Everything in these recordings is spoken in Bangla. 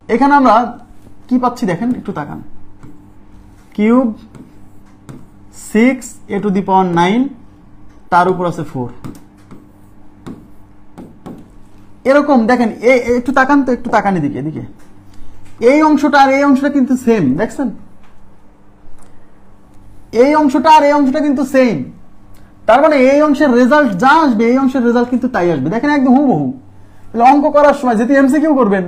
এখানে আমরা কি পাচ্ছি দেখেন, একটু তাকান। কিউব 6a⁹ তার উপর আছে 4। এরকম দেখেন, একটু তাকান তো, একটু তাকান এদিকে, এদিকে। এই অংশটা আর এই অংশটা কিন্তু সেম, দেখছেন? এই অংশটা আর এই অংশটা কিন্তু সেম। তার মানে এই অংশের রেজাল্ট যা আসবে এই অংশের রেজাল্ট কিন্তু তাই আসবে। দেখেন একদম হুবহু। তাহলে অঙ্ক করার সময় যদি এমসিকিউ করবেন,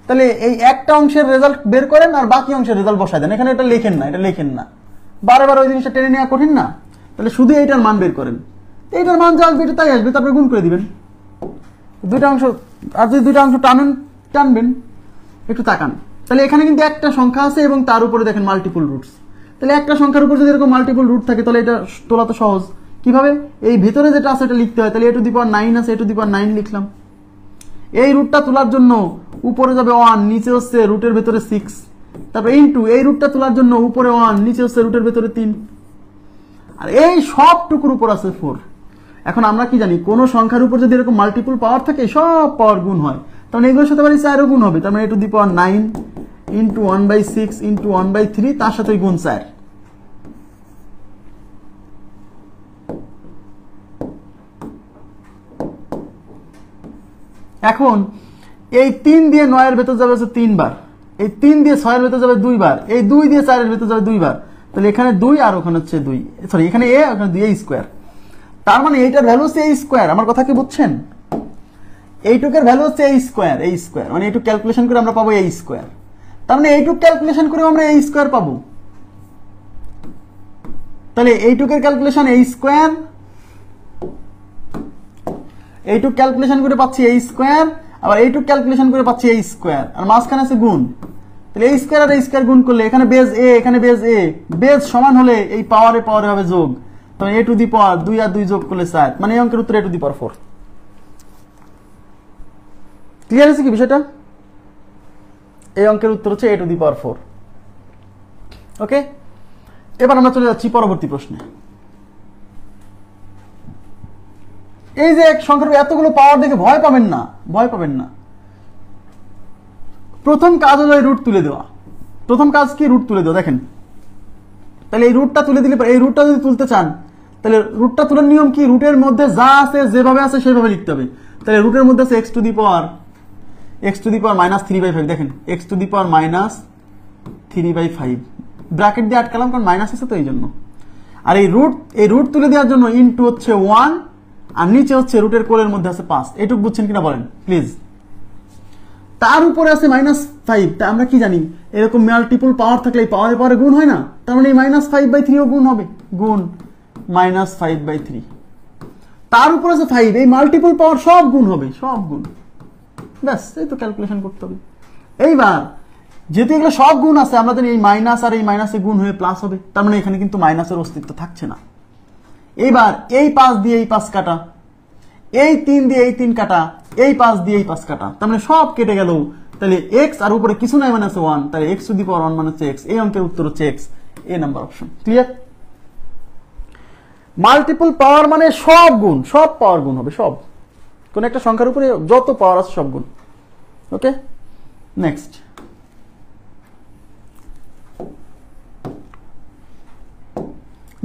তাহলে এই একটা অংশের রেজাল্ট বের করেন আর বাকি অংশের রেজাল্ট বসায় দেন। এখানে এটা লেখেন না, এটা লেখেন না, বারবার ওই জিনিসটা টেনে নেওয়া কঠিন না। তাহলে শুধু এইটার মান বের করেন, এইটার মান যা আসবে এটা তাই আসবে, তারপরে গুণ করে দিবেন দুইটা অংশ। আর যদি দুইটা অংশ টানবেন, একটু তাকান, তাহলে এখানে কিন্তু একটা সংখ্যা আছে এবং তার উপরে দেখেন মাল্টিপল রুটস। তাহলে একটা সংখ্যার উপর যদি এরকম মাল্টিপল রুট থাকে তাহলে এটা তোলা তো সহজ। কিভাবে? এই ভিতরে যেটা আছে এটা লিখতে হয়। তাহলে a⁹ আছে, a⁹ লিখলাম। এই রুটটা তোলার জন্য উপরে যাবে 1, নিচে হচ্ছে রুটের ভেতরে 6, তারপর ইনটু এই রুটটা তোলার জন্য উপরে 1, নিচে হচ্ছে রুটের ভেতরে 3, আর এই সবটুকুর উপর আছে 4। এখন আমরা কি জানি, কোন সংখ্যার উপর যদি এরকম মাল্টিপল পাওয়ার থাকে সব পাওয়ার গুণ হয়, তাহলে এগুলোর সাথে বাড়ি 4 গুণ হবে। তার মানে a⁹ ইন্টু 1/6 ইন্টু 1/3, তার সাথে গুণ 4। এখন এই 3 দিয়ে 9 এর ভেতর যাবে হচ্ছে 3 বার, এই 3 দিয়ে 6 এর ভেতর যাবে 2 বার, এই 2 দিয়ে 4 এর ভেতর যাবে 2 বার। তাহলে এখানে 2 আর ওখানে হচ্ছে 2, সরি এখানে a ওখানে 2, a স্কয়ার। তার মানে এইটার ভ্যালু হচ্ছে a স্কয়ার। আমার কথা কি বুঝছেন? এইটুকের ভ্যালু হচ্ছে a স্কয়ার, a স্কয়ার মানে এইটুক ক্যালকুলেশন করে আমরা পাবো a স্কয়ার। তার মানে এইটুক ক্যালকুলেশন করে আমরা a স্কয়ার পাবো। তাহলে এইটুকের ক্যালকুলেশন a স্কয়ার, এইটুক ক্যালকুলেশন করে পাচ্ছি a স্কয়ার, আবার এইটুক ক্যালকুলেশন করে পাচ্ছি a স্কয়ার, আর মাঝখানে আছে গুণ। তাহলে a স্কয়ার আর a স্কয়ার গুণ করলে এখানে বেজ a, এখানে বেজ a, বেজ সমান হলে এই পাওয়ারে পাওয়ারে হবে যোগ। তাহলে a⁴ 2 আর 2 যোগ করলে 4, মানে এই অঙ্কের উত্তর a⁴ ক্লিয়ার আছে কি বিষয়টা? এই অঙ্কের উত্তর হচ্ছে a⁴। ওকে, এবার আমরা চলে যাচ্ছি পরবর্তী প্রশ্নে। এই যে এক সংখ্যার এতগুলো পাওয়ার দেখে ভয় পাবেন না, ভয় পাবেন না। প্রথম কাজ হলো এই রুট তুলে দেওয়া। প্রথম কাজ কি? রুট তুলে দেওয়া। দেখেন, তাহলে এই রুটটা তুলে দিলে, এই রুটটা যদি তুলতে চান তাহলে রুটটা তোলার নিয়ম কি? রুটের মধ্যে যা আছে যেভাবে আছে সেভাবে লিখতে হবে। তাহলে রুটের মধ্যে আছে x⁴ -3/5। দেখেন x⁻³ -3/5 ব্র্যাকেট দিয়ে আটকালাম, কারণ মাইনাস আছে তো এই জন্য। আর এই রুট তুলে দেওয়ার জন্য ইনটু হচ্ছে 1, আর নিচে হচ্ছে রুটের কোলের মধ্যে আছে 5। এইটুকু বুঝছেন কিনা বলেন প্লিজ? তার উপরে আছে -5। তা আমরা কি জানি, এরকম মাল্টিপল পাওয়ার থাকলে এই পাওয়ারে পাওয়ারে গুণ হয় না? তার মানে এই -5/3 ও গুণ হবে, গুণ -5/3। তার উপরে আছে 5, এই মাল্টিপল পাওয়ার সব গুণ হবে, সব গুণ। ব্যাস, এই তো ক্যালকুলেশন করতে হবে। এইবার যেহেতু এগুলো সব গুণ আছে, আমরা জানি এই মাইনাস আর এই মাইনাসে গুণ হয়ে প্লাস হবে, তার মানে এখানে কিন্তু মাইনাসের অস্তিত্ব থাকছে না। এইবার এই 5 দিয়ে এই 5 কাটা, এই 3 দিয়ে এই 3 কাটা, এই 5 দিয়ে এই 5 কাটা, তার মানে সব কেটে গেল। তাহলে x আর উপরে কিছু নাই মানে আছে 1, তাহলে x⁴ মানে হচ্ছে x। এই অঙ্কের উত্তর হচ্ছে x, এ নাম্বার অপশন। ক্লিয়ার? মাল্টিপল পাওয়ার মানে সব গুণ, সব পাওয়ার গুণ হবে, সব। কোন একটা সংখ্যার উপরে যত পাওয়ার আছে সব গুণ। ওকে, নেক্সট।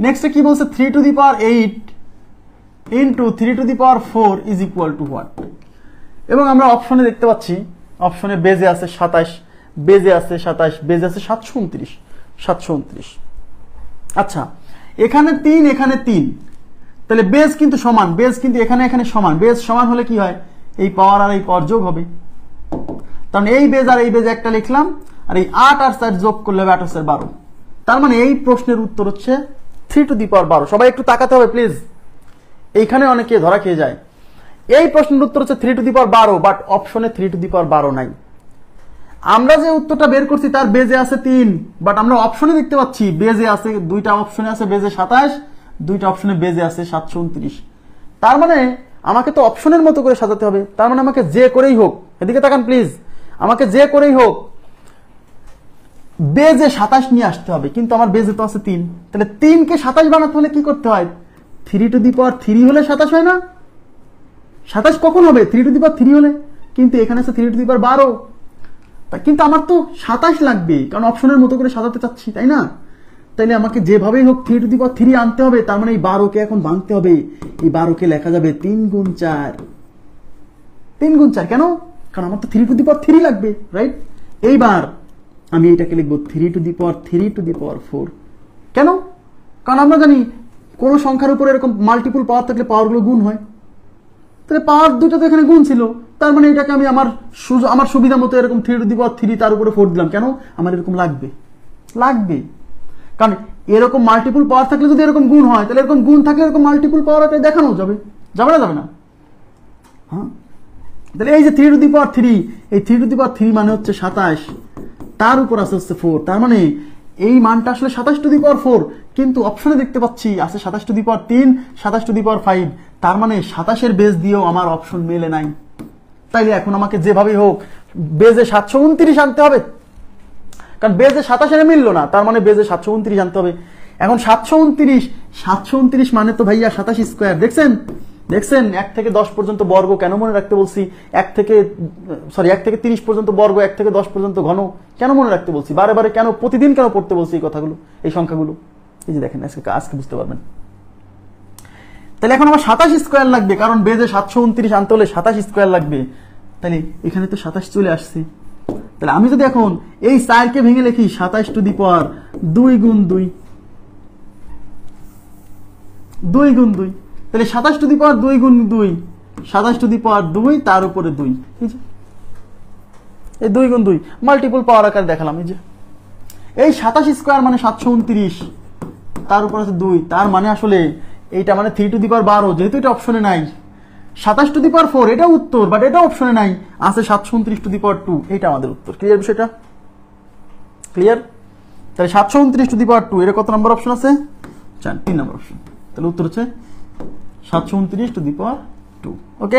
নেক্সট কি বলছে? 3⁸ into 3⁴ is equal to what? এবং আমরা অপশনে দেখতে পাচ্ছি, অপশনে বেজে আছে 27, বেজে আছে 27, বেজে আছে 729। আচ্ছা, এখানে 3, এখানে 3, তাহলে বেজ কিন্তু সমান, বেজ কিন্তু এখানে এখানে সমান। বেজ সমান হলে কি হয়? এই পাওয়ার আর এই পাওয়ার যোগ হবে। তার মানে এই বেজ আর এই বেজ একটা লিখলাম, আর এই 8 আর 4 যোগ করলে হবে 8 আর 4 12। তার মানে এই প্রশ্নের উত্তর হচ্ছে 3⁻12। সবাই একটু তাকাতে হবে প্লিজ, এইখানে অনেকে ধরা খেয়ে যায়। এই প্রশ্নের উত্তর হচ্ছে 3⁻12, বাট অপশনে 3⁻12 নাই। আমরা যে উত্তরটা বের করছি তার বেজে আছে 3, বাট আমরা অপশনে দেখতে পাচ্ছি বেজে আছে, দুইটা অপশনে আছে বেজে 27, দুইটা অপশনে বেজে আছে 729। তার মানে আমাকে তো অপশনের মতো করে সাজাতে হবে। তার মানে আমাকে যে করেই হোক, এদিকে তাকান প্লিজ, আমাকে যে করেই হোক বেজে 27 নিয়ে আসতে হবে, কিন্তু আমার বেজে তো আছে 3। তাহলে 3 কে 27 বানাতে হলে কি করতে হয়? 3⁻3 হলে 27 হয় না? 27 কখন হবে? 3⁻3 হলে। কিন্তু এখানে আছে 3⁻12, কিন্তু আমার তো 27 লাগবে, কারণ অপশনের মতো করে সাজাতে চাচ্ছি, তাই না? তাইলে আমাকে যেভাবেই হোক 3 টু দি পাওয়ার 3 আনতে হবে। তার মানে এই 12কে এখন ভাঙতে হবে। এই 12কে লেখা যাবে 3 গুণ 4। 3 গুণ 4 কেন? কারণ আমার তো 3 টু দি পাওয়ার 3 লাগবে, রাইট? এইবার আমি এটাকে লিখবো 3 to the power 3 to the পাওয়ার 4। কেন? কারণ আমরা জানি কোন সংখ্যার উপরে এরকম মাল্টিপল পাওয়ার থাকলে পাওয়ারগুলো গুণ হয়। তাহলে পাওয়ার দুটো তো এখানে গুণ ছিল, তার মানে এটাকে আমি আমার সুবিধা মতো এরকম 3 টু দি পাওয়ার 3 তার উপরে 4 দিলাম। কেন? আমার এরকম লাগবে। কারণ এরকম মাল্টিপল পাওয়ার থাকলে যদি এরকম গুণ হয়, তাহলে এরকম গুণ থাকলে এরকম মাল্টিপল পাওয়ার দেখানো যাবে না? হ্যাঁ, তাহলে এই যে 3 টু দি পাওয়ার 3, এই 3 টু দি পাওয়ার 3 মানে হচ্ছে 27, তার উপর আছে হচ্ছে 4। তার মানে এই মানটা আসলে 27 টু দি পাওয়ার 4, কিন্তু অপশনে দেখতে পাচ্ছি আছে 27 to the power 3, 27 to the পাওয়ার 5। তার মানে 27 বেস দিয়েও আমার অপশন মেলে নাই। তাইলে এখন আমাকে যেভাবেই হোক বেজে 729 আনতে হবে, কারণ বেজে 27 মিললো না, তার মানে বেজে 729 আনতে হবে। এখন 729 মানে তো ভাইয়া 27 স্কোয়ার। দেখছেন 1 থেকে 10 পর্যন্ত বর্গ কেন মনে রাখতে বলছি? 1 থেকে 30 পর্যন্ত বর্গ, 1 থেকে 10 পর্যন্ত ঘন কেন মনে রাখতে বলছি? বারে কেন, প্রতিদিন কেন পড়তে বলছি এই কথাগুলো, এই সংখ্যাগুলো? এই যে দেখেন, আজকে বুঝতে পারবেন। তাহলে এখন আমার 27 স্কোয়ার লাগবে, কারণ বেজে 729 আনতে হলে 27 স্কোয়ার লাগবে। তাহলে এখানে তো 27 চলে আসছে। তাহলে আমি যদি এখন এই 4কে ভেঙে লিখি 27 টু দি পাওয়ার 2 গুণ 2, 2 গুণ 2, তাহলে 27 টু দি পাওয়ার 2 গুণ 2, 27 টু দি পাওয়ার 2 তার উপরে 2, এই 2 গুণ 2 মাল্টিপল পাওয়ার আকারে দেখালাম। এই যে এই 27 স্কোয়ার মানে 729, তার উপর আছে 2, তার মানে আসলে এইটা মানে 3 টু দি পাওয়ার 12, যেহেতু এটা অপশনে নাই। 27 টু দি পাওয়ার 4 এটা উত্তর, বাট এটা অপশনে নাই, আছে 729 টু দি পাওয়ার 2, এটা আমাদের উত্তর। ক্লিয়ার বিষয়টা? ক্লিয়ার? তাহলে 729 টু দি পাওয়ার 2 এর কত নম্বর অপশন আছে? 3 নম্বর অপশন। তাহলে উত্তর হচ্ছে 729 টু দি পাওয়ার 2। ওকে।